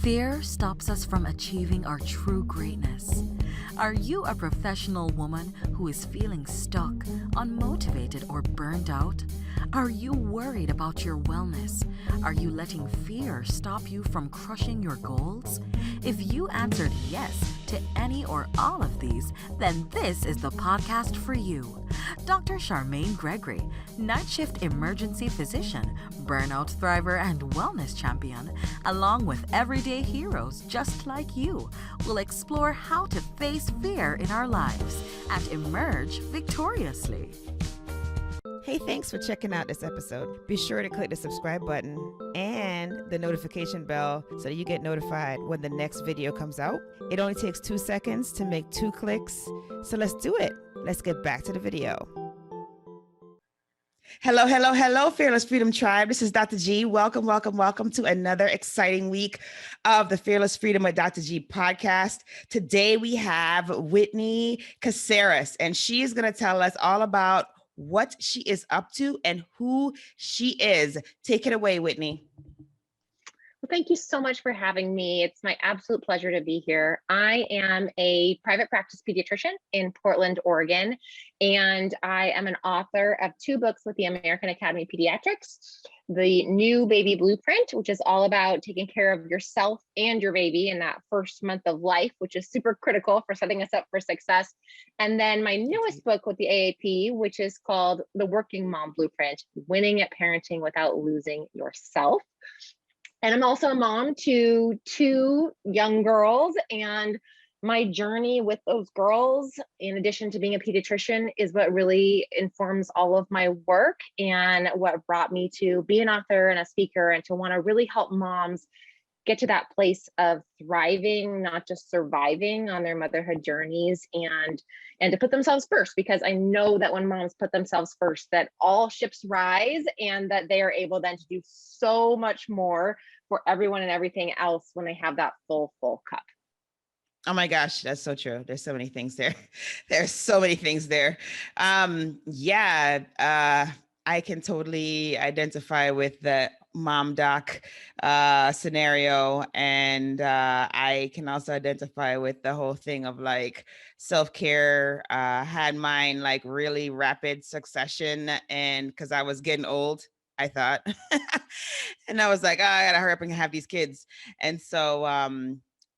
Fear stops us from achieving our true greatness. Are you a professional woman who is feeling stuck, unmotivated, or burned out? Are you worried about your wellness? Are you letting fear stop you from crushing your goals? If you answered yes to any or all of these, then this is the podcast for you. Dr. Charmaine Gregory, night shift emergency physician, burnout thriver, and wellness champion, along with everyday heroes just like you, will explore how to face fear in our lives and emerge victoriously. Hey, thanks for checking out this episode. Be sure to click the subscribe button and the notification bell so that you get notified when the next video comes out. It only takes 2 seconds to make 2 clicks. So let's do it. Let's get back to the video. Hello, Fearless Freedom Tribe. This is Dr. G. Welcome to another exciting week of the Fearless Freedom with Dr. G podcast. Today we have Whitney Casares, and she is going to tell us all about what she is up to and who she is. Take it away, Whitney. Well, thank you so much for having me. It's my absolute pleasure to be here. I am a private practice pediatrician in Portland, Oregon, and I am an author of 2 books with the American Academy of Pediatrics. The New Baby Blueprint, which is all about taking care of yourself and your baby in that first month of life, which is super critical for setting us up for success. And then my newest book with the AAP, which is called The Working Mom Blueprint, Winning at Parenting Without Losing Yourself. And I'm also a mom to 2 young girls, and my journey with those girls, in addition to being a pediatrician, is what really informs all of my work and what brought me to be an author and a speaker and to want to really help moms get to that place of thriving, not just surviving on their motherhood journeys, and to put themselves first, because I know that when moms put themselves first, that all ships rise and that they are able then to do so much more for everyone and everything else when they have that full cup. Oh my gosh, that's so true. There's so many things there. There's so many things there. I can totally identify with the mom doc scenario. And I can also identify with the whole thing of like self-care. Had mine like really rapid succession, and because I was getting old, I thought, and I was like, oh, I gotta hurry up and have these kids. And so,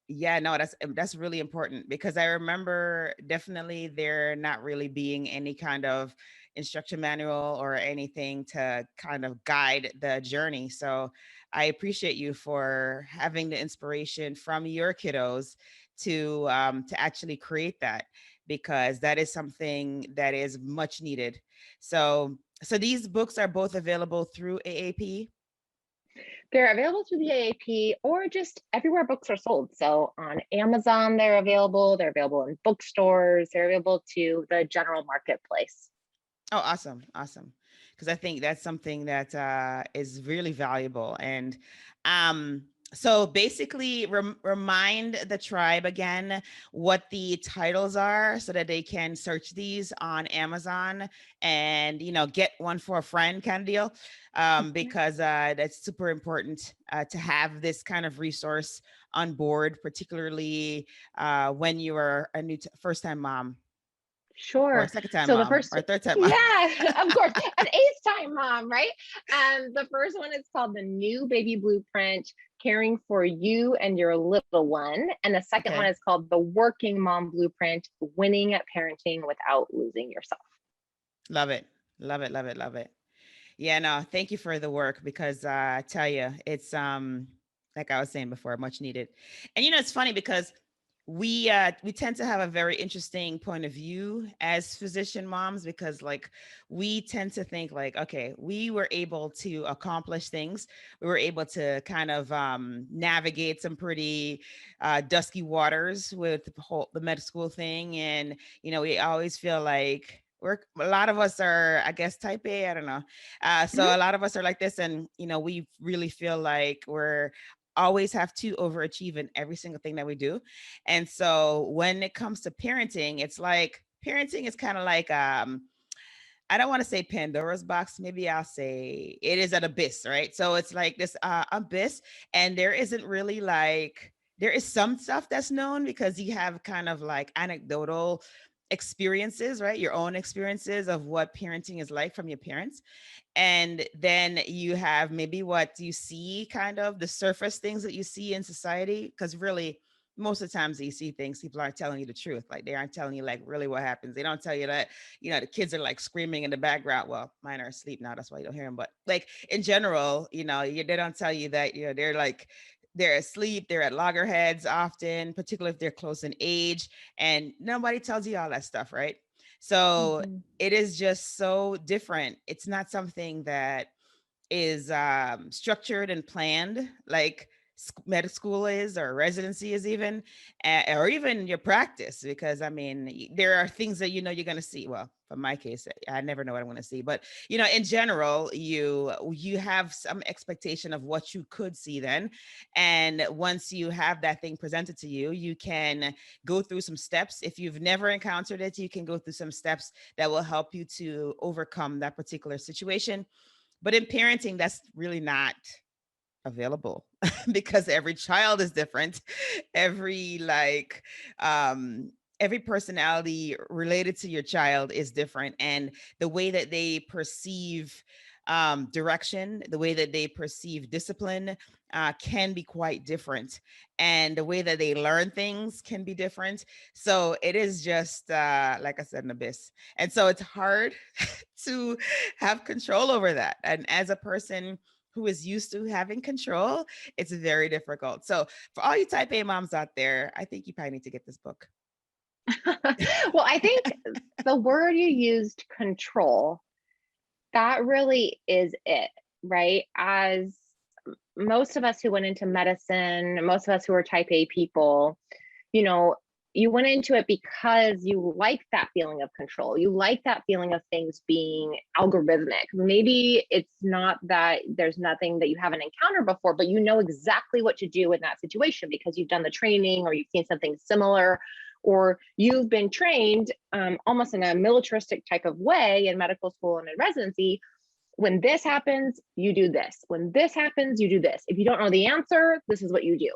that's really important, because I remember definitely there not really being any kind of instruction manual or anything to kind of guide the journey. So I appreciate you for having the inspiration from your kiddos to actually create that, because that is something that is much needed. So these books are both available through AAP? They're available through the AAP or just everywhere books are sold. So on Amazon, they're available in bookstores, they're available to the general marketplace. Oh, awesome. Because I think that's something that is really valuable. And so basically remind the tribe again what the titles are so that they can search these on Amazon and, get one for a friend kind of deal. Because that's super important to have this kind of resource on board, particularly when you are a first-time mom. Sure. Or second time so mom, the first, or third time mom. Yeah, of course, an 8th time mom, right? The first one is called The New Baby Blueprint, Caring for You and Your Little One. And the second one is called The Working Mom Blueprint, Winning at Parenting Without Losing Yourself. Love it. Yeah, no, thank you for the work, because I tell you, it's like I was saying before, much needed. And it's funny because we tend to have a very interesting point of view as physician moms, because like we tend to think like, okay, we were able to accomplish things. We were able to kind of navigate some pretty dusky waters with the med school thing. And, we always feel like a lot of us are, I guess, type A, I don't know. So a lot of us are like this, and, we really feel like we're always have to overachieve in every single thing that we do. And so when it comes to parenting, it's like parenting is kind of like I don't want to say Pandora's box. Maybe I'll say it is an abyss, right? So it's like this abyss, and there isn't really like, there is some stuff that's known because you have kind of like anecdotal experiences, right? Your own experiences of what parenting is like from your parents. And then you have maybe what you see, kind of the surface things that you see in society. Because really, most of the times that you see things, people aren't telling you the truth. Like they aren't telling you like really what happens. They don't tell you that, the kids are like screaming in the background. Well, mine are asleep now. That's why you don't hear them. But like in general, they don't tell you that, they're like, they're asleep, they're at loggerheads often, particularly if they're close in age, and nobody tells you all that stuff, right? So Mhm. it is just so different. It's not something that is structured and planned like medical school is, or residency is even, or even your practice, because I mean, there are things that you're going to see. Well, for my case, I never know what I'm going to see, but in general, you have some expectation of what you could see then, and once you have that thing presented to you, you can go through some steps. If you've never encountered it, you can go through some steps that will help you to overcome that particular situation. But in parenting, that's really not available because every child is different. Every like every personality related to your child is different, and the way that they perceive direction, the way that they perceive discipline can be quite different, and the way that they learn things can be different. So it is just like I said, an abyss, and so it's hard to have control over that. And as a person who is used to having control, it's very difficult. So for all you type A moms out there, I think you probably need to get this book. Well, I think the word you used, control, that really is it, right? As most of us who went into medicine, most of us who are type A people, you know, you went into it because you like that feeling of control. You like that feeling of things being algorithmic. Maybe it's not that there's nothing that you haven't encountered before, but you know exactly what to do in that situation because you've done the training or you've seen something similar, or you've been trained almost in a militaristic type of way in medical school and in residency. When this happens, you do this. When this happens, you do this. If you don't know the answer, this is what you do.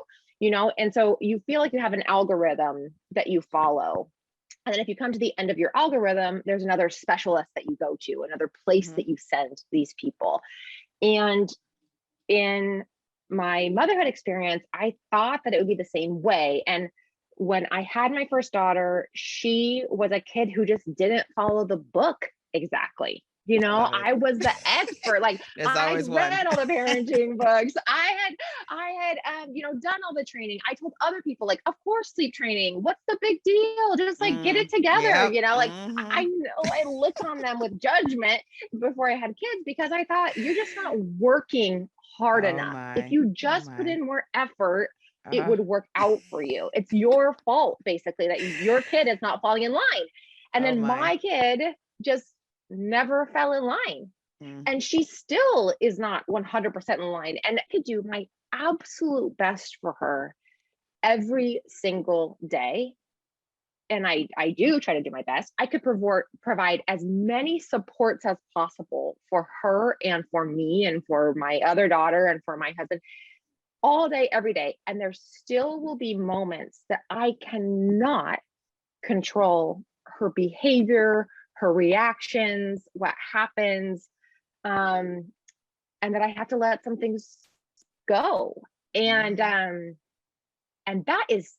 And so you feel like you have an algorithm that you follow. And then if you come to the end of your algorithm, there's another specialist that you go to, another place that you send these people. And in my motherhood experience, I thought that it would be the same way. And when I had my first daughter, she was a kid who just didn't follow the book exactly. I was the expert. Like I read all the parenting books. I had done all the training. I told other people, like, of course, sleep training. What's the big deal? Just like get it together. Yep. I know I looked on them with judgment before I had kids because I thought you're just not working hard enough. If you just put in more effort, it would work out for you. It's your fault, basically, that your kid is not falling in line. And then my kid just never fell in line. And she still is not 100% in line. And I could do my absolute best for her every single day. And I do try to do my best. I could provide as many supports as possible for her and for me and for my other daughter and for my husband all day, every day. And there still will be moments that I cannot control her behavior, her reactions, what happens, and that I have to let some things go. And that is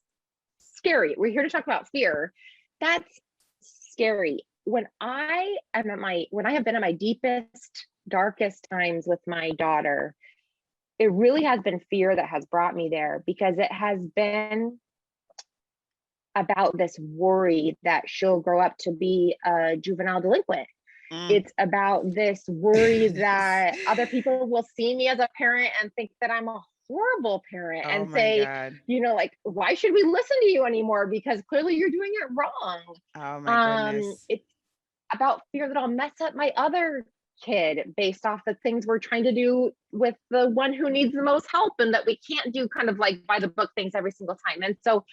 scary. We're here to talk about fear. That's scary. When I have been at my deepest, darkest times with my daughter, it really has been fear that has brought me there, because it has been about this worry that she'll grow up to be a juvenile delinquent. It's about this worry that other people will see me as a parent and think that I'm a horrible parent and say, God. Like, why should we listen to you anymore? Because clearly you're doing it wrong. Oh my goodness. It's about fear that I'll mess up my other kid based off the things we're trying to do with the one who needs the most help, and that we can't do kind of like by the book things every single time. And so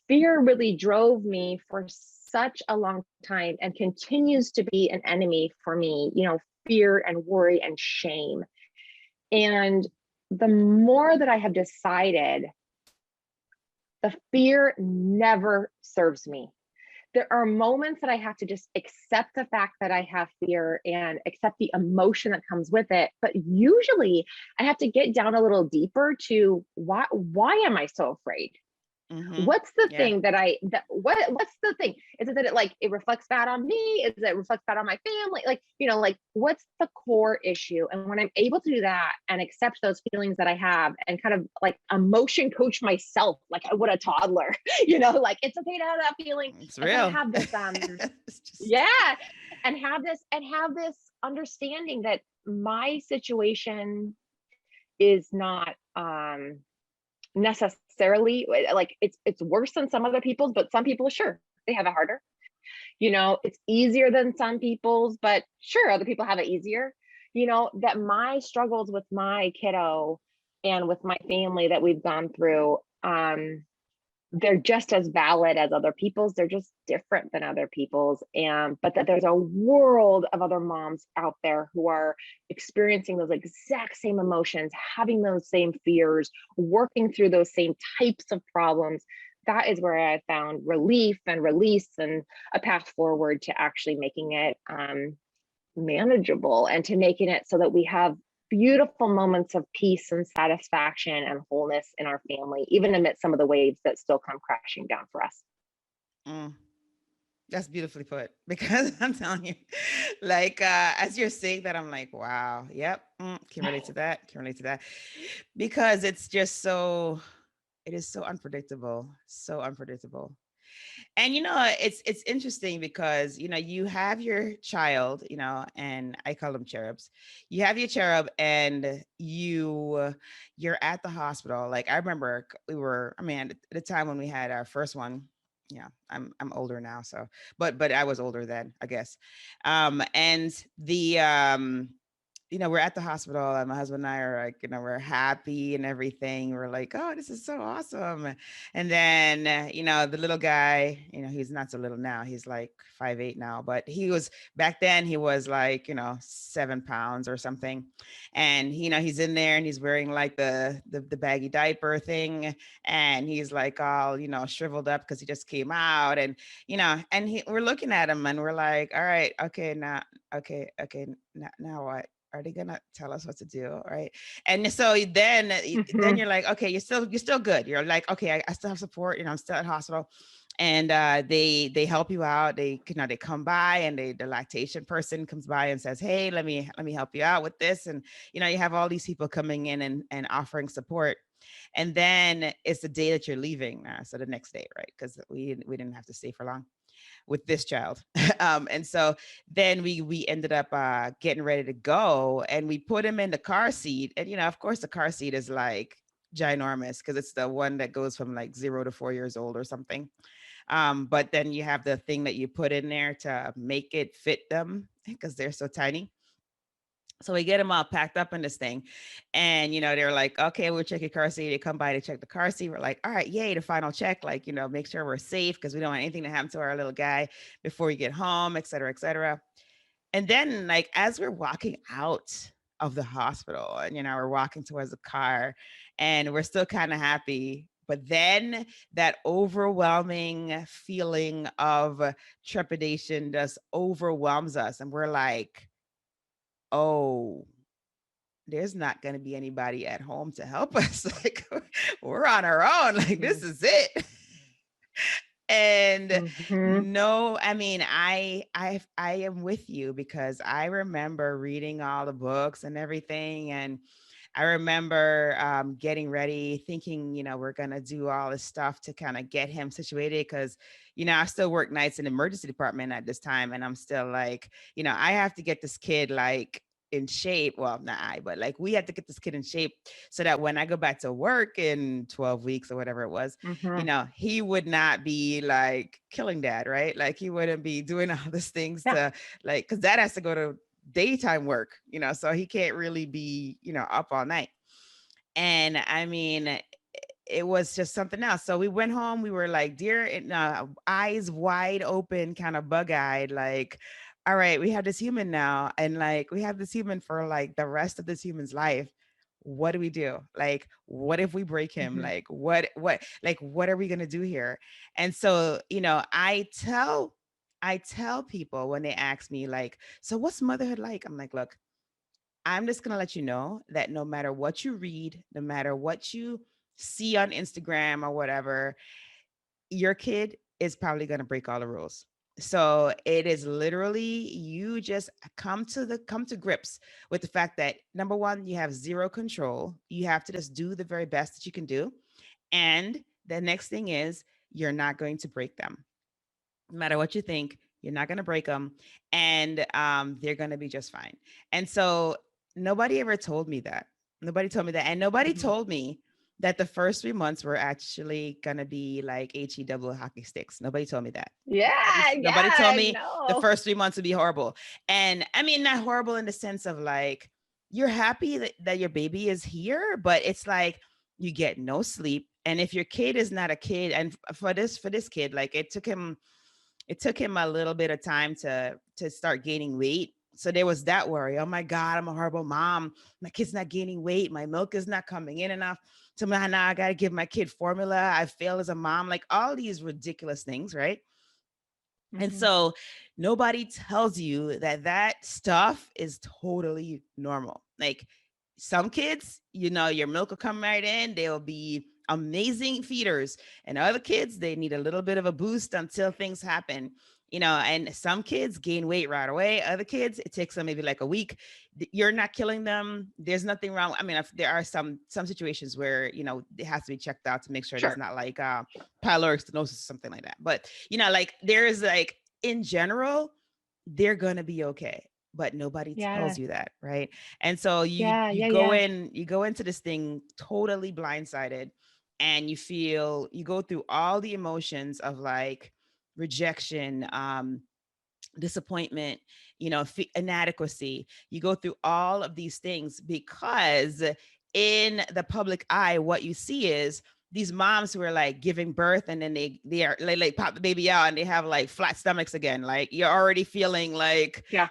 fear really drove me for such a long time and continues to be an enemy for me, fear and worry and shame. And the more that I have decided, the fear never serves me. There are moments that I have to just accept the fact that I have fear and accept the emotion that comes with it. But usually I have to get down a little deeper to why am I so afraid? What's the thing what's the thing? Is it that it reflects bad on me? Is it reflects bad on my family? What's the core issue? And when I'm able to do that and accept those feelings that I have and kind of emotion coach myself, like I would a toddler, it's okay to have that feeling. It's real. Have this, and have this understanding that my situation is not, necessarily it's worse than some other people's, but some people, sure, they have it harder. It's easier than some people's, but sure, other people have it easier. That my struggles with my kiddo and with my family that we've gone through, they're just as valid as other people's. They're just different than other people's. But that there's a world of other moms out there who are experiencing those exact same emotions, having those same fears, working through those same types of problems. That is where I found relief and release and a path forward to actually making it manageable and to making it so that we have beautiful moments of peace and satisfaction and wholeness in our family, even amidst some of the waves that still come crashing down for us. That's beautifully put, because I'm telling you, as you're saying that, I'm like, wow, yep, can relate to that, because it's just it is so unpredictable. And, it's interesting because, you have your child, and I call them cherubs. You have your cherub and you're at the hospital. Like I remember at the time when we had our first one, yeah, I'm older now. So, but I was older then, I guess. And we're at the hospital and my husband and I are we're happy and everything. We're like, oh, this is so awesome. And then, the little guy, he's not so little now. He's like 5'8" now, but back then he was 7 pounds or something. And, he's in there and he's wearing the baggy diaper thing. And he's all, shriveled up because he just came out and, we're looking at him and we're like, all right, okay, now what? Are they gonna tell us what to do, right? And so then you're like, okay, you're still good. You're like, okay, I still have support. I'm still at hospital, and they help you out. They come by, and the lactation person comes by and says, hey, let me help you out with this, and you have all these people coming in and offering support. And then it's the day that you're leaving, so the next day, right? Because we didn't have to stay for long with this child. And so then we ended up getting ready to go, and we put him in the car seat. And, of course, the car seat is ginormous because it's the one that goes from 0 to 4 years old or something. But then you have the thing that you put in there to make it fit them because they're so tiny. So we get them all packed up in this thing, and, they're like, okay, we'll check your car seat. They come by to check the car seat. We're like, all right, yay, the final check, make sure we're safe because we don't want anything to happen to our little guy before we get home, et cetera, et cetera. And then as we're walking out of the hospital and, we're walking towards the car and we're still kind of happy. But then that overwhelming feeling of trepidation just overwhelms us. And we're like, oh, there's not going to be anybody at home to help us. We're on our own. This is it. And no, I mean, I am with you because I remember reading all the books and everything. And I remember getting ready, thinking, we're going to do all this stuff to kind of get him situated. Cause, I still work nights in the emergency department at this time. And I'm still I have to get this kid in shape. Well, not I, but we had to get this kid in shape so that when I go back to work in 12 weeks or whatever it was, he would not be killing dad, right? He wouldn't be doing all these things to cause dad has to go to daytime work, so he can't really be, up all night. And I mean, it was just something else. So we went home, we were like eyes wide open, kind of bug-eyed, like, all right, we have this human now, and like we have this human for like the rest of this human's life. What do we do? Like, what if we break him? Mhm. Like, what are we gonna do here? And so, I tell people when they ask me, like, so what's motherhood like? I'm like, look, I'm just going to let you know that no matter what you read, no matter what you see on Instagram or whatever, your kid is probably going to break all the rules. So it is literally, you just come to grips with the fact that, number one, you have zero control. You have to just do the very best that you can do. And the next thing is, you're not going to break them. No matter what you think, you're not going to break them, and they're going to be just fine. And so nobody ever told me that. Nobody told me that. And nobody Mhm. told me that the first 3 months were actually going to be like HE double hockey sticks. Nobody told me that. Yeah, Nobody told yeah, me the no. first 3 months would be horrible. And I mean, not horrible in the sense of like, you're happy that your baby is here, but it's like you get no sleep. And if your kid is not a kid, and for this kid, like it took him a little bit of time to start gaining weight. So there was that worry. Oh my God, I'm a horrible mom. My kid's not gaining weight. My milk is not coming in enough. So now I got to give my kid formula. I fail as a mom. Like all these ridiculous things, right? And Mhm. so nobody tells you that stuff is totally normal. Like some kids, your milk will come right in. They'll be amazing feeders. And other kids, they need a little bit of a boost until things happen. And some kids gain weight right away. Other kids, it takes them maybe like a week. You're not killing them. There's nothing wrong. I mean, if there are some situations where, it has to be checked out to make sure there's Sure. not like pyloric stenosis or something like that. But, like there's like, in general, they're going to be okay, but nobody Yeah. tells you that, right? And so you Yeah, you yeah, go yeah. in you go into this thing totally blindsided, and you go through all the emotions of like rejection, disappointment, inadequacy. You go through all of these things because in the public eye, what you see is these moms who are like giving birth, and then they pop the baby out and they have like flat stomachs again. Like you're already feeling like, Yeah.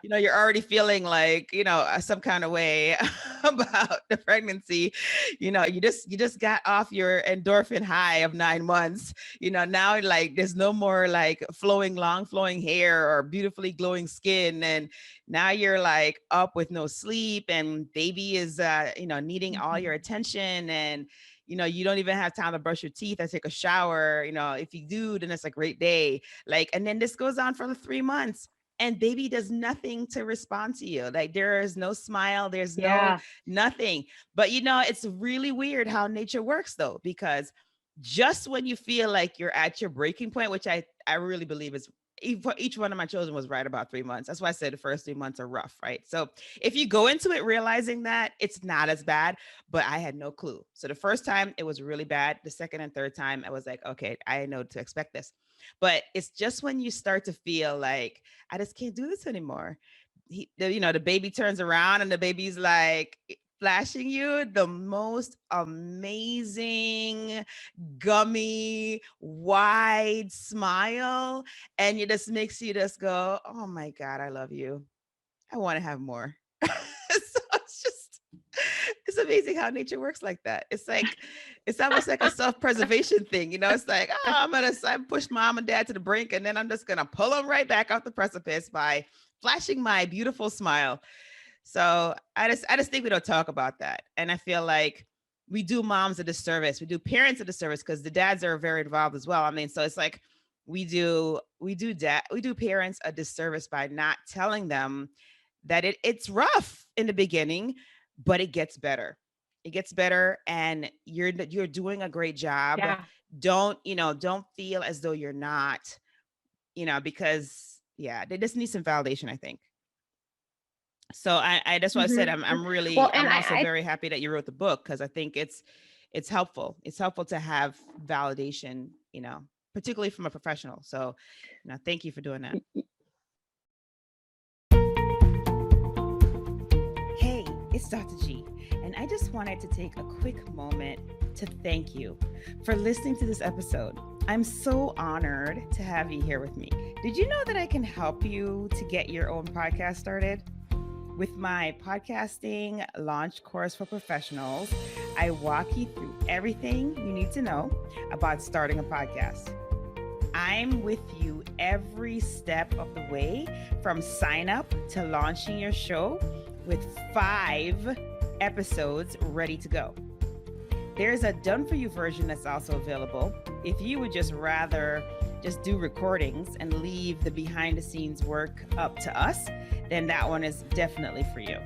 some kind of way about the pregnancy. You just got off your endorphin high of 9 months. Now like there's no more like long flowing hair or beautifully glowing skin, and now you're like up with no sleep, and baby is needing all Mhm. your attention, and you don't even have time to brush your teeth or take a shower. If you do, then it's a great day. Like, and then this goes on for the 3 months, and baby does nothing to respond to you. Like there is no smile, there's no Yeah. nothing. But it's really weird how nature works though, because just when you feel like you're at your breaking point, which I really believe is, each one of my children was right about 3 months. That's why I said the first 3 months are rough, right? So if you go into it realizing that it's not as bad, but I had no clue. So the first time it was really bad. The second and third time I was like, okay, I know to expect this. But it's just when you start to feel like I just can't do this anymore. The baby turns around and the baby's like flashing you the most amazing, gummy, wide smile. And it just makes you just go, oh my God, I love you. I want to have more. So it's amazing how nature works like that. It's almost like a self-preservation thing. It's like, oh, I push mom and dad to the brink, and then I'm just gonna pull them right back off the precipice by flashing my beautiful smile. So I just think we don't talk about that. And I feel like we do moms a disservice. We do parents a disservice because the dads are very involved as well. I mean, so it's like we do parents a disservice by not telling them that it's rough in the beginning, but it gets better. It gets better, and you're doing a great job. Yeah. Don't feel as though you're not, because yeah, they just need some validation, I think. So that's why I said Mhm. Well, and I'm also I very happy that you wrote the book, because I think it's helpful. It's helpful to have validation, particularly from a professional. So, thank you for doing that. Hey, it's Dr. G, and I just wanted to take a quick moment to thank you for listening to this episode. I'm so honored to have you here with me. Did you know that I can help you to get your own podcast started? With my podcasting launch course for professionals, I walk you through everything you need to know about starting a podcast. I'm with you every step of the way, from sign up to launching your show, with 5 episodes ready to go. There's a done for you version that's also available. If you would just rather just do recordings and leave the behind the scenes work up to us, then that one is definitely for you.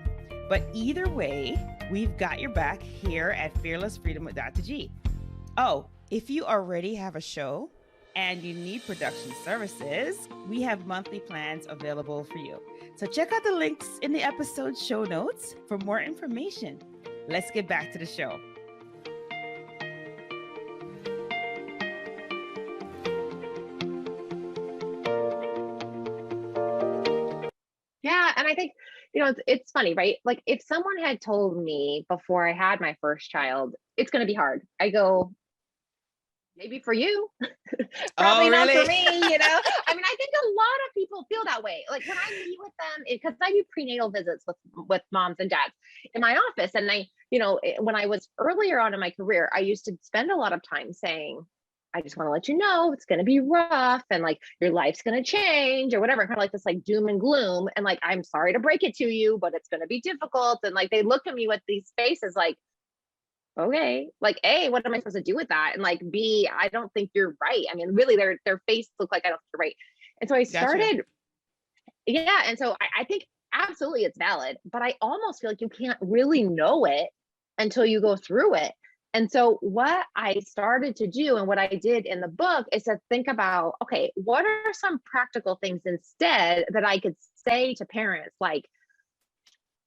But either way, we've got your back here at Fearless Freedom with Dr. G. Oh, if you already have a show and you need production services, we have monthly plans available for you. So check out the links in the episode show notes for more information. Let's get back to the show. Yeah. And I think, it's funny, right? Like if someone had told me before I had my first child, it's going to be hard, I go, maybe for you, probably not for me, I mean, I think a lot of people feel that way. Like when I meet with them, because I do prenatal visits with moms and dads in my office. And when I was earlier on in my career, I used to spend a lot of time saying, I just want to let you know it's going to be rough and like your life's going to change or whatever, kind of like this like doom and gloom. And like, I'm sorry to break it to you, but it's going to be difficult. And like, they look at me with these faces like, okay, like A, what am I supposed to do with that? And like B, I don't think you're right. I mean, really their face looked like I don't think you're right. And so I started, yeah. And so I think absolutely it's valid, but I almost feel like you can't really know it until you go through it. And so what I started to do and what I did in the book is to think about, okay, what are some practical things instead that I could say to parents? Like,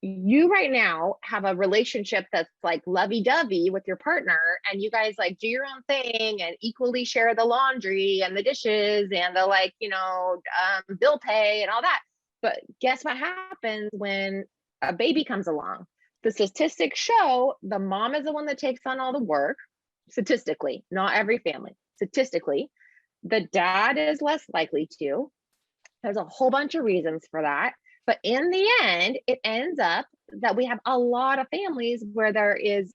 you right now have a relationship that's like lovey-dovey with your partner, and you guys like do your own thing and equally share the laundry and the dishes and the bill pay and all that. But guess what happens when a baby comes along? The statistics show the mom is the one that takes on all the work, statistically, not every family. Statistically, the dad is less likely to. There's a whole bunch of reasons for that. But in the end, it ends up that we have a lot of families where there is,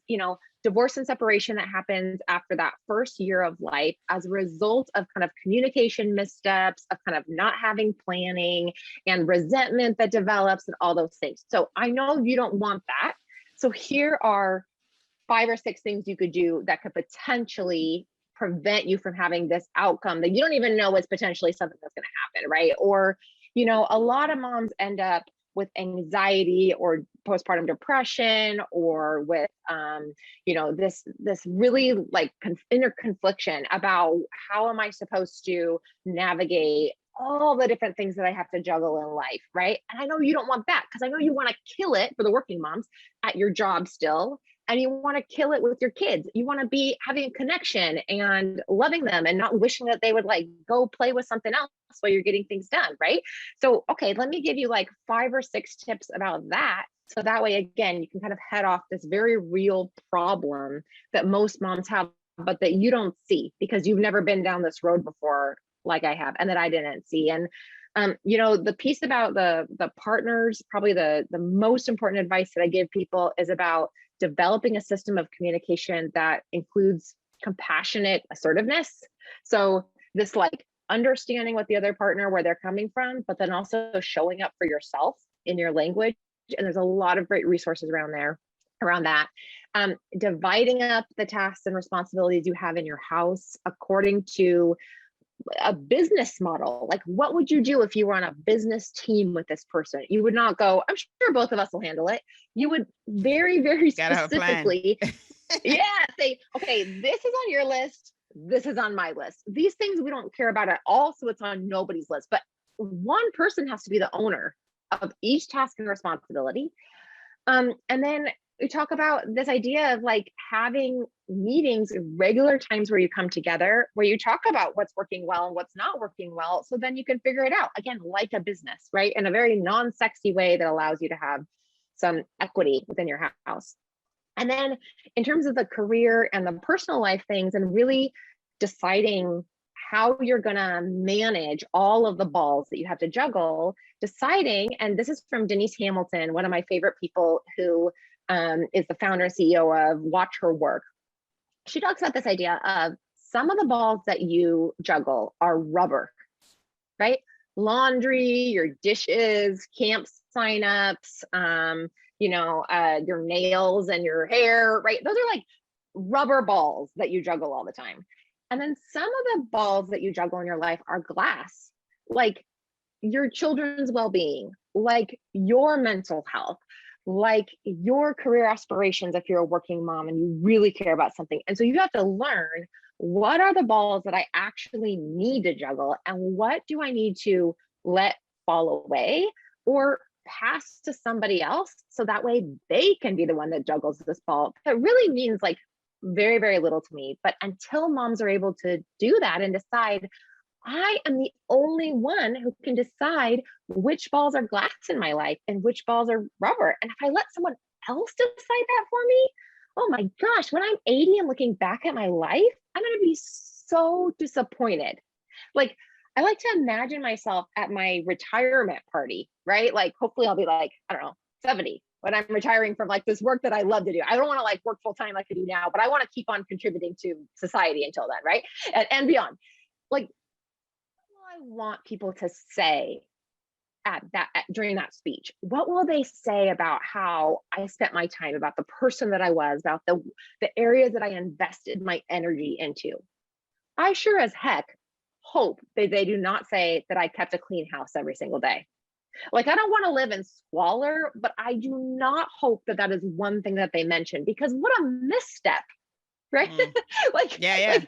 divorce and separation that happens after that first year of life as a result of kind of communication missteps, of kind of not having planning and resentment that develops and all those things. So I know you don't want that. So here are 5 or 6 things you could do that could potentially prevent you from having this outcome that you don't even know is potentially something that's going to happen, right? Or a lot of moms end up with anxiety or postpartum depression, or with, this really like inner confliction about how am I supposed to navigate all the different things that I have to juggle in life, right? And I know you don't want that, because I know you want to kill it for the working moms at your job still. And you want to kill it with your kids. You want to be having a connection and loving them and not wishing that they would like go play with something else while you're getting things done, right? So, okay, let me give you like 5 or 6 tips about that. So that way, again, you can kind of head off this very real problem that most moms have, but that you don't see because you've never been down this road before like I have, and that I didn't see. And the piece about the partners, probably the most important advice that I give people is about developing a system of communication that includes compassionate assertiveness. So this like understanding what the other partner, where they're coming from, but then also showing up for yourself in your language. And there's a lot of great resources around that. Dividing up the tasks and responsibilities you have in your house according to a business model. Like, what would you do if you were on a business team with this person? You would not go, I'm sure both of us will handle it. You would very, very specifically, say, okay, this is on your list. This is on my list. These things we don't care about at all. So it's on nobody's list, but one person has to be the owner of each task and responsibility. And then we talk about this idea of like having meetings, regular times where you come together, where you talk about what's working well and what's not working well. So then you can figure it out, again, like a business, right? In a very non-sexy way that allows you to have some equity within your house. And then in terms of the career and the personal life things, and really deciding how you're going to manage all of the balls that you have to juggle, deciding, and this is from Denise Hamilton, one of my favorite people, who is the founder and CEO of Watch Her Work. She talks about this idea of some of the balls that you juggle are rubber, right? Laundry, your dishes, camp signups, your nails and your hair, right? Those are like rubber balls that you juggle all the time. And then some of the balls that you juggle in your life are glass, like your children's well-being, like your mental health, like your career aspirations if you're a working mom and you really care about something. And so you have to learn, what are the balls that I actually need to juggle, and what do I need to let fall away or pass to somebody else so that way they can be the one that juggles this ball. That really means like very, very little to me. But until moms are able to do that and decide, I am the only one who can decide which balls are glass in my life and which balls are rubber. And if I let someone else decide that for me, oh my gosh, when I'm 80 and looking back at my life, I'm going to be so disappointed. Like, I like to imagine myself at my retirement party, right? Like, hopefully I'll be like, I don't know, 70 when I'm retiring from like this work that I love to do. I don't want to like work full time like I do now, but I want to keep on contributing to society until then, right? And beyond. Like, what do I want people to say during that speech? What will they say about how I spent my time, about the person that I was, about the areas that I invested my energy into? I sure as heck hope that they do not say that I kept a clean house every single day. Like, I don't want to live in squalor, but I do not hope that that is one thing that they mention, because what a misstep, right? Like, yeah.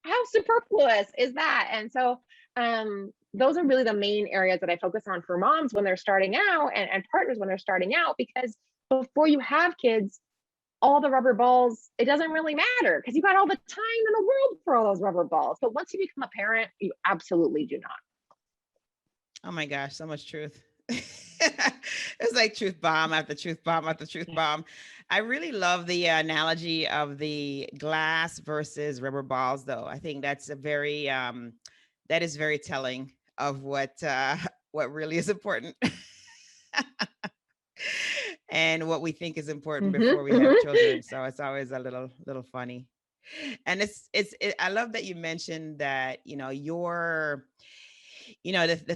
How superfluous is that? And so those are really the main areas that I focus on for moms when they're starting out, and partners when they're starting out, because before you have kids, all the rubber balls, it doesn't really matter because you got all the time in the world for all those rubber balls. But once you become a parent, you absolutely do not. Oh my gosh, so much truth. It's like truth bomb after truth bomb after truth bomb. I really love the analogy of the glass versus rubber balls, though. I think that's that is very telling of what really is important. And what we think is important before we have children. So it's always a little funny. And I love that you mentioned that, the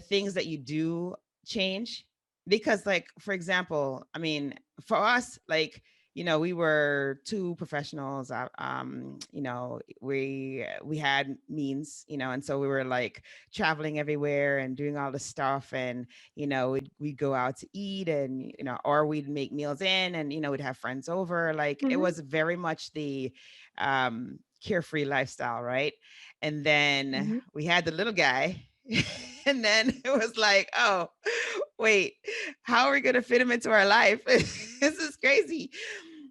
things that you do change, because like, for example, I mean, for us, like, we were two professionals, we had means, and so we were like traveling everywhere and doing all the stuff, and, we'd go out to eat, and, or we'd make meals in, and, we'd have friends over. Like, it was very much the carefree lifestyle, right? And then we had the little guy. And then it was like, oh, wait, how are we going to fit him into our life? This is crazy.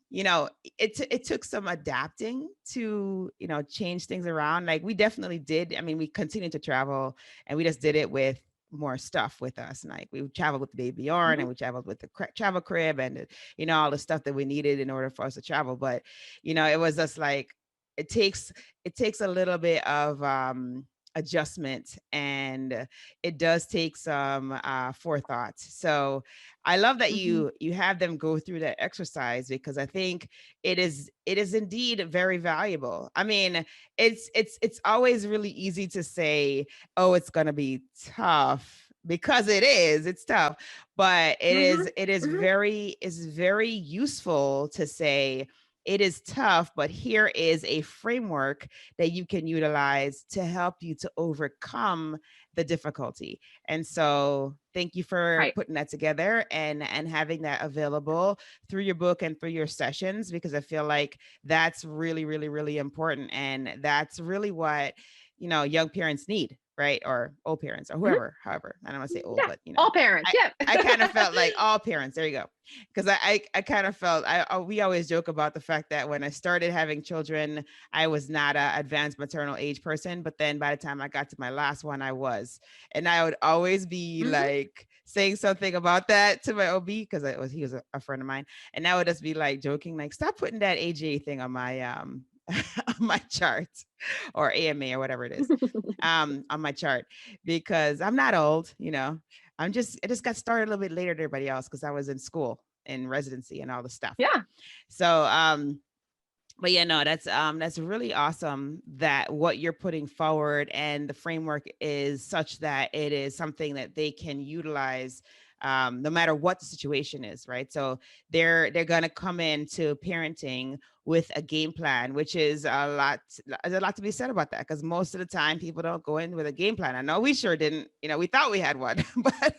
It took some adapting to, change things around. Like, we definitely did. I mean, we continued to travel, and we just did it with more stuff with us. Like, we traveled with the baby yarn, and we traveled with the travel crib, and, all the stuff that we needed in order for us to travel. But, it was just like, it takes a little bit of, adjustment, and it does take some forethought. So I love that you have them go through that exercise, because I think it is indeed very valuable. I mean, it's always really easy to say, oh, it's going to be tough, because it's tough, but it is very useful to say, it is tough, but here is a framework that you can utilize to help you to overcome the difficulty. And so thank you for putting that together and having that available through your book and through your sessions, because I feel like that's really, really, really important. And that's really what, young parents need. right? Or all parents or Mhm. however, I don't want to say old, Yeah, but all parents. Yep. I kind of felt like all parents. There you go. Because I kind of felt we always joke about the fact that when I started having children, I was not a advanced maternal age person. But then by the time I got to my last one, I was. And I would always be Mhm. like saying something about that to my OB because he was a friend of mine. And I would just be like joking, like, stop putting that AGA thing on my on my chart or AMA or whatever it is on my chart because I'm not old, I just got started a little bit later than everybody else because I was in school in residency and all the stuff. Yeah. So but yeah, no, that's really awesome that what you're putting forward and the framework is such that it is something that they can utilize no matter what the situation is, right? So they're gonna come into parenting with a game plan, which is a lot. There's a lot to be said about that because most of the time people don't go in with a game plan. I know we sure didn't. We thought we had one, but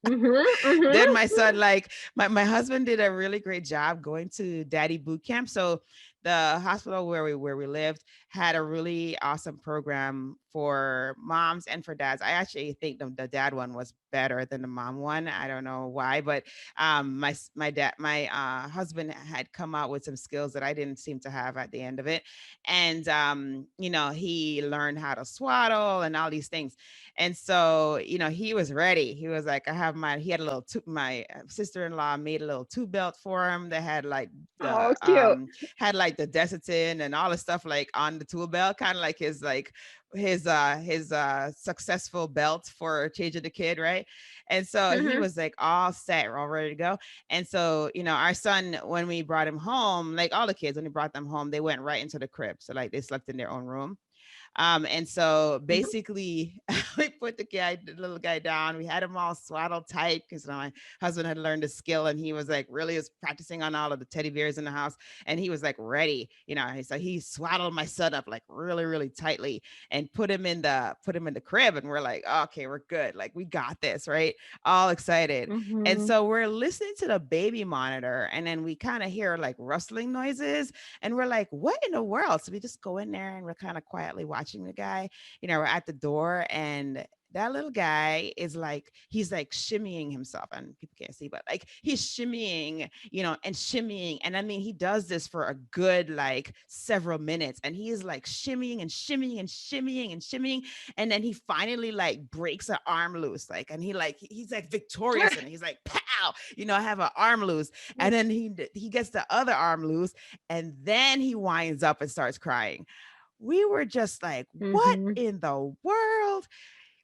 Mhm. then Mhm. my son, like my husband did a really great job going to daddy boot camp. So the hospital where we lived had a really awesome program for moms and for dads. I actually think the dad one was better than the mom one. I don't know why, but my husband had come out with some skills that I didn't seem to have at the end of it. And he learned how to swaddle and all these things. And so, he was ready. He was like, he had a little my sister-in-law made a little tube belt for him that had like Oh, the cute. Desitin and all the stuff like on the tool belt, kind of like his successful belt for changing the kid, right? And so he Mhm. was like all set, all ready to go. And so, our son, when we brought him home, like all the kids, when we brought them home, they went right into the crib. So like they slept in their own room. And so Mhm. basically, we put the little guy down. We had him all swaddled tight because my husband had learned a skill, and he was like really was practicing on all of the teddy bears in the house, and he was like ready, So he swaddled my son up like really, really tightly and put him in the crib, and we're like, okay, we're good, like we got this, right? All excited. And Mhm. so we're listening to the baby monitor, and then we kind of hear like rustling noises, and we're like, what in the world? So we just go in there and we're kind of quietly watching the guy. We're at the door, and that little guy is like, he's like shimmying himself, and people can't see, but like he's shimmying, and shimmying. And I mean, he does this for a good like several minutes, and he's like shimmying and shimmying and shimmying and shimmying. And then he finally like breaks an arm loose, like, and he's like victorious, and he's like, pow, I have an arm loose. And then he gets the other arm loose, and then he winds up and starts crying. We were just like, what Mhm. in the world?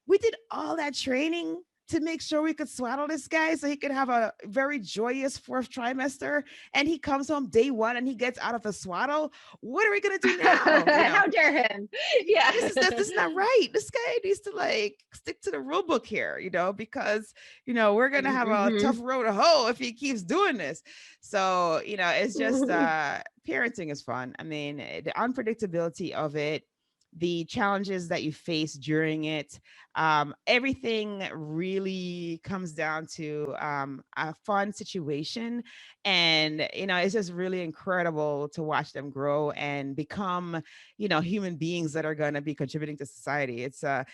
We did all that training to make sure we could swaddle this guy so he could have a very joyous fourth trimester. And he comes home day one and he gets out of the swaddle. What are we going to do now? How dare him? Yeah, Yeah. this is not right. This guy needs to like stick to the rule book here, because we're gonna have a tough Mhm. road to hoe if he keeps doing this. So it's just Mhm. parenting is fun. I mean, the unpredictability of it, the challenges that you face during it, everything really comes down to a fun situation. And it's just really incredible to watch them grow and become human beings that are going to be contributing to society. It's and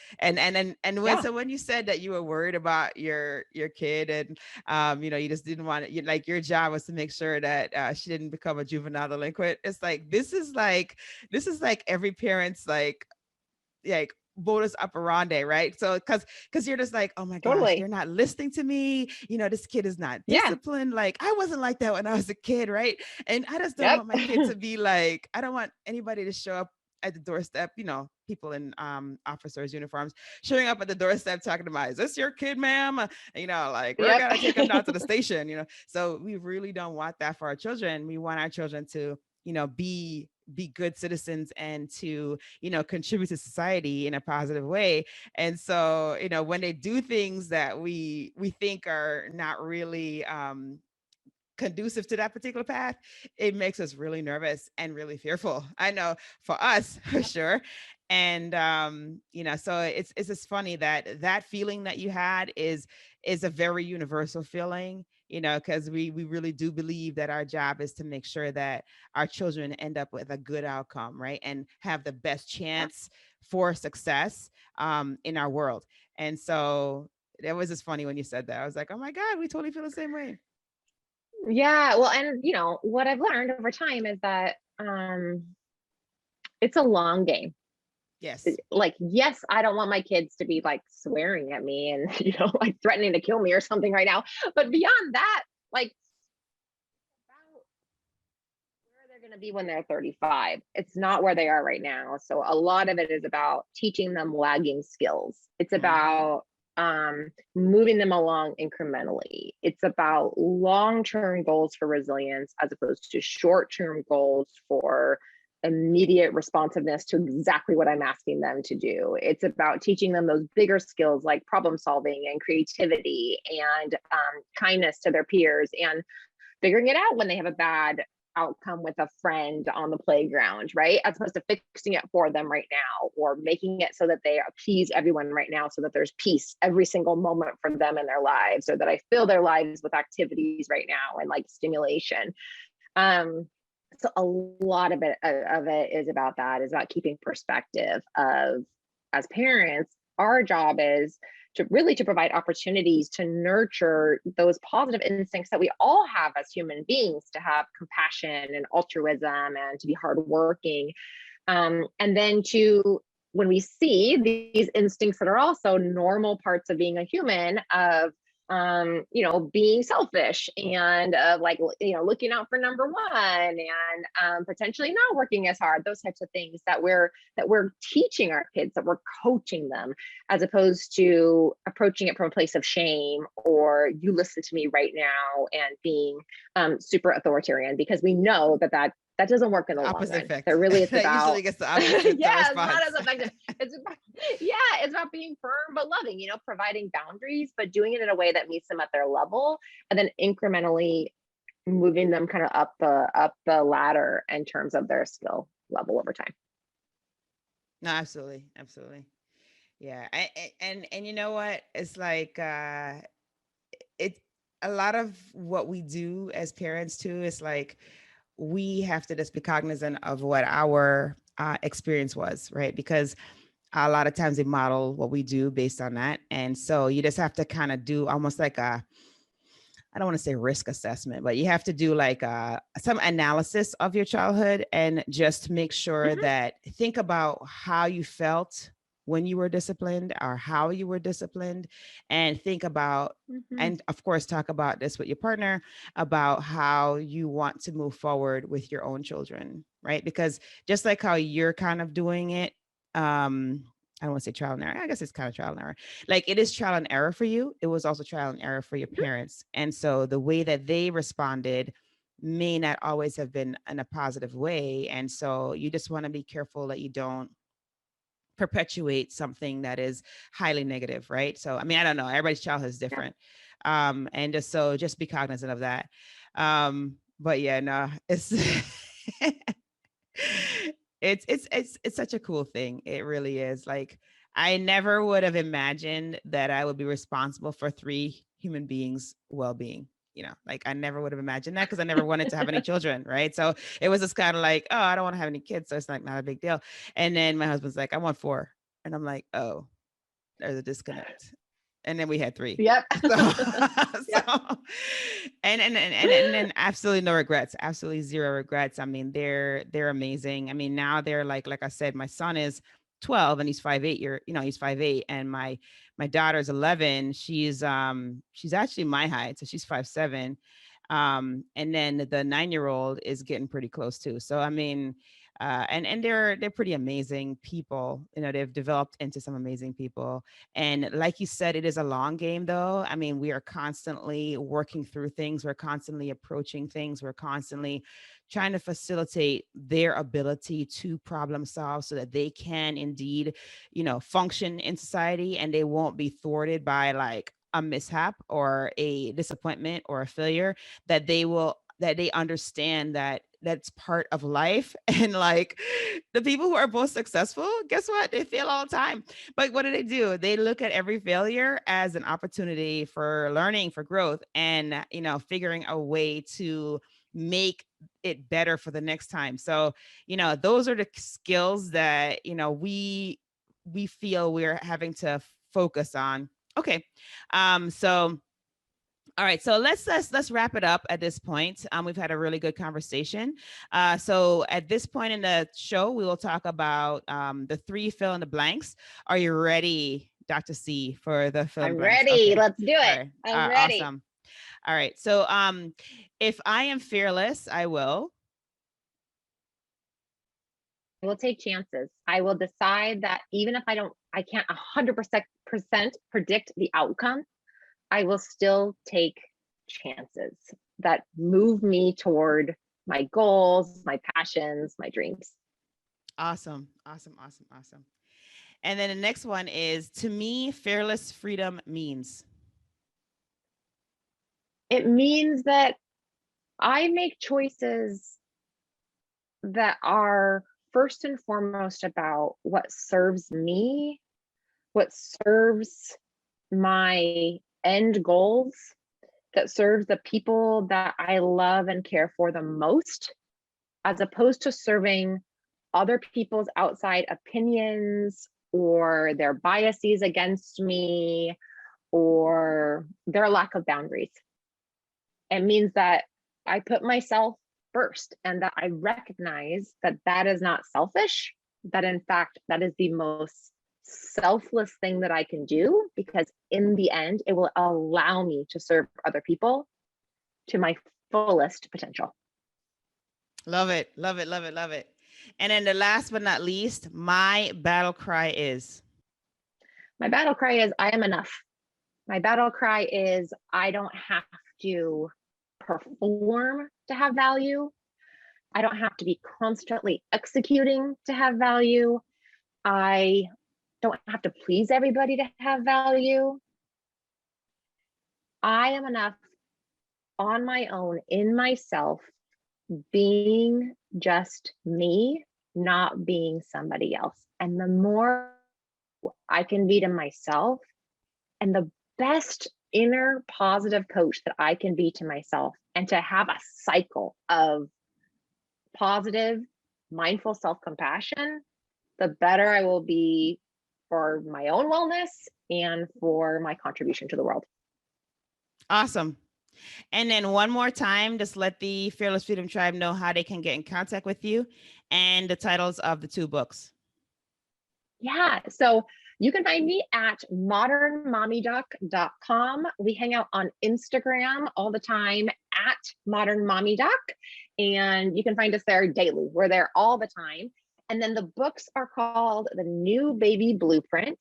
when Yeah. so when you said that you were worried about your kid, and you just didn't want it, like your job was to make sure that she didn't become a juvenile delinquent. It's like this is like every parent's like modus operandi, right? So because you're just like, oh my gosh, they're Totally. not listening to me, this kid is not Yeah. disciplined. Like I wasn't like that when I was a kid, right? And I just don't Yep. want my kid to be like, I don't want anybody to show up at the doorstep, people in officers uniforms showing up at the doorstep talking about, is this your kid, ma'am? Like we're Yep. gonna take him down to the station, so we really don't want that for our children. We want our children to be good citizens and to contribute to society in a positive way. And so when they do things that we think are not really conducive to that particular path, it makes us really nervous and really fearful. I know for us for sure. And so it's just funny that that feeling that you had is a very universal feeling. because we really do believe that our job is to make sure that our children end up with a good outcome, right? And have the best chance for success in our world. And so it was just funny when you said that. I was like, oh my God, we totally feel the same way. Yeah, well, and what I've learned over time is that it's a long game. Yes. Like, yes, I don't want my kids to be like swearing at me and like threatening to kill me or something right now. But beyond that, like, about where they're going to be when they're 35. It's not where they are right now. So a lot of it is about teaching them lagging skills. It's about moving them along incrementally. It's about long-term goals for resilience as opposed to short-term goals for immediate responsiveness to exactly what I'm asking them to do. It's about teaching them those bigger skills like problem solving and creativity and kindness to their peers, and figuring it out when they have a bad outcome with a friend on the playground, right? As opposed to fixing it for them right now, or making it so that they appease everyone right now so that there's peace every single moment for them in their lives, or that I fill their lives with activities right now and like stimulation. So a lot of it is about that, is about keeping perspective of, as parents, our job is to provide opportunities to nurture those positive instincts that we all have as human beings, to have compassion and altruism and to be hardworking. And then when we see these instincts that are also normal parts of being a human, of being selfish and looking out for number one, and potentially not working as hard, those types of things that we're teaching our kids, that we're coaching them, as opposed to approaching it from a place of shame or you listen to me right now and being super authoritarian, because we know that doesn't work in the long run. Effect. So really it's about usually gets the opposite. yeah, it's not as effective. It's about being firm but loving, providing boundaries, but doing it in a way that meets them at their level, and then incrementally moving them kind of up the ladder in terms of their skill level over time. No, absolutely. Yeah. And you know what? It's like it's a lot of what we do as parents too. It's like we have to just be cognizant of what our experience was, right? Because a lot of times they model what we do based on that. And so you just have to kind of do almost like I don't want to say risk assessment, but you have to do like some analysis of your childhood and just make sure that think about how you felt when you were disciplined or how you were disciplined, and think about, and of course, talk about this with your partner about how you want to move forward with your own children, right? Because just like how you're kind of doing it, I don't want to say trial and error. I guess it's kind of trial and error. Like it is trial and error for you. It was also trial and error for your parents. And so the way that they responded may not always have been in a positive way. And so you just want to be careful that you don't perpetuate something that is highly negative, right? So, I mean, I don't know. Everybody's childhood is different. And just be cognizant of that. But yeah, no, it's it's such a cool thing. It really is. Like I never would have imagined that I would be responsible for 3 human beings' well-being. Like I never would have imagined that, because I never wanted to have any children, right? So it was just kind of like, oh, I don't want to have any kids, so it's like not a big deal. And then my husband's like, I want 4, and I'm like, oh, there's a disconnect. And then we had 3. Yep. And absolutely no regrets, absolutely 0 regrets. I mean, they're amazing. I mean, now they're like I said, my son is 12 and he's 5'8", he's 5'8", and my daughter's 11. She's actually my height, so she's 5'7". And then the 9-year-old is getting pretty close too. So I mean, and they're pretty amazing people. They've developed into some amazing people. And like you said, it is a long game though. I mean, we are constantly working through things. We're constantly approaching things. We're constantly trying to facilitate their ability to problem solve so that they can indeed, function in society, and they won't be thwarted by like a mishap or a disappointment or a failure, that they understand that that's part of life. And like the people who are most successful, guess what? They fail all the time. But what do? They look at every failure as an opportunity for learning, for growth, and, figuring a way to make it better for the next time. So, those are the skills that, we feel we're having to focus on. Okay. So all right, so let's wrap it up at this point. We've had a really good conversation. So at this point in the show, we will talk about the 3 fill in the blanks. Are you ready, Dr. C, for the fill in I'm the blanks? ready. Okay. Let's do it. Right. I'm ready. Awesome. All right. So if I am fearless, I will take chances. I will decide that even if I can't 100% predict the outcome, I will still take chances that move me toward my goals, my passions, my dreams. Awesome. And then the next one is, to me, fearless freedom means. It means that I make choices that are first and foremost about what serves me, what serves my end goals, that serves the people that I love and care for the most, as opposed to serving other people's outside opinions or their biases against me or their lack of boundaries. It means that I put myself first and that I recognize that that is not selfish, that in fact, that is the most selfless thing that I can do, because in the end, it will allow me to serve other people to my fullest potential. Love it. And then the last but not least, my battle cry is. My battle cry is I am enough. My battle cry is I don't have to perform to have value. I don't have to be constantly executing to have value. I don't have to please everybody to have value. I am enough on my own, in myself, being just me, not being somebody else. And the more I can be to myself, and the best inner positive coach that I can be to myself, and to have a cycle of positive, mindful self-compassion, the better I will be for my own wellness and for my contribution to the world. Awesome. And then one more time, just let the Fearless Freedom Tribe know how they can get in contact with you and the titles of the 2 books. Yeah, so you can find me at modernmommydoc.com. We hang out on Instagram all the time at modernmommydoc, and you can find us there daily. We're there all the time. And then the books are called The New Baby Blueprint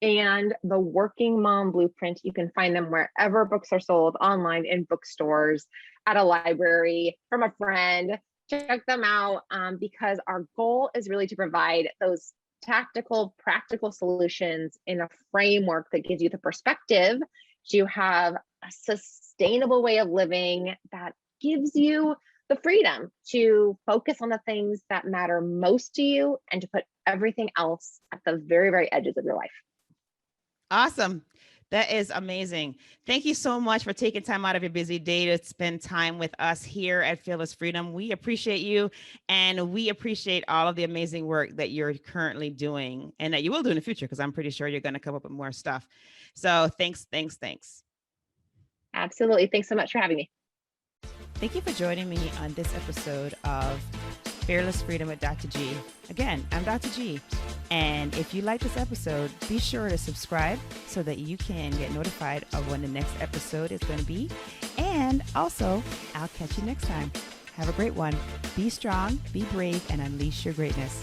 and The Working Mom Blueprint. You can find them wherever books are sold, online, in bookstores, at a library, from a friend. Check them out, because our goal is really to provide those tactical, practical solutions in a framework that gives you the perspective to have a sustainable way of living that gives you the freedom to focus on the things that matter most to you and to put everything else at the very, very edges of your life. Awesome. That is amazing. Thank you so much for taking time out of your busy day to spend time with us here at Fearless Freedom. We appreciate you, and we appreciate all of the amazing work that you're currently doing and that you will do in the future, because I'm pretty sure you're going to come up with more stuff. So thanks. Absolutely. Thanks so much for having me. Thank you for joining me on this episode of Fearless Freedom with Dr. G. Again, I'm Dr. G. And if you like this episode, be sure to subscribe so that you can get notified of when the next episode is going to be. And also, I'll catch you next time. Have a great one. Be strong, be brave, and unleash your greatness.